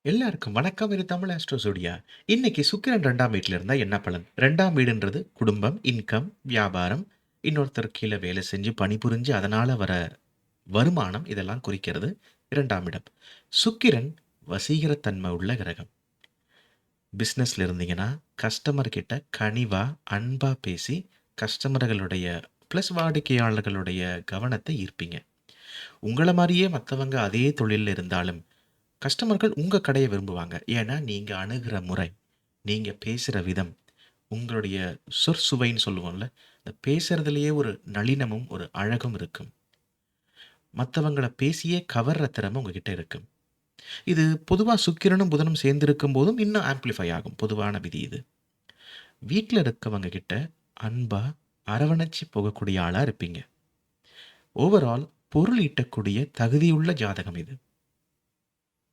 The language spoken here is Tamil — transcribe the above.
எல்லாருக்கும் வணக்கம். இது தமிழ் ஆஸ்ட்ரோ ஜோடியா. இன்னைக்கு சுக்கிரன் 2ஆம் வீட்ல இருந்தா என்ன பலன்? 2ஆம் வீடுன்றது குடும்பம், இன்கம், வியாபாரம், இன்னொருத்தர் கீழ வேலை செஞ்சு பணிபுரிஞ்சு அதனால வர வருமானம் இதெல்லாம் குறிக்கிறது 2ஆம் இடம். சுக்கிரன் வசீகரத்தன்மை உள்ள கிரகம். பிசினஸ்ல இருந்தீங்கன்னா, கஸ்டமர் கிட்ட கனிவா, அன்பா பேசி கஸ்டமர்களுடைய பிளஸ் வாடிக்கையாளர்களுடைய கவனத்தை ஈர்ப்பீங்க. உங்கள மாரியே மத்தவங்க அதே தொழில்ல இருந்தாலும் கஸ்டமர்கள் உங்க கடைய விரும்புவாங்க. ஏன்னா, நீங்க அணுகுற முறை, நீங்க பேசுற விதம், உங்களுடைய சொற்சுவைன்னு சொல்லுவோம்ல, இந்த பேசுறதிலேயே ஒரு நளினமும், ஒரு அழகும் இருக்கும். மத்தவங்கள பேசியே கவர்ற திறமை உங்ககிட்ட இருக்கும். இது பொதுவா சுக்கிரனும், புதனும் சேர்ந்திருக்கும்போதும் இன்னும் ஆம்பிளிஃபை ஆகும். பொதுவான விதி இது. வீட்ல இருக்கவங்க கிட்ட அன்பா, அரவணைச்சு போகக்கூடிய ஆளா இருப்பீங்க. ஓவரால் பொருள் ஈட்டக்கூடிய தகுதியுள்ள ஜாதகம் இது.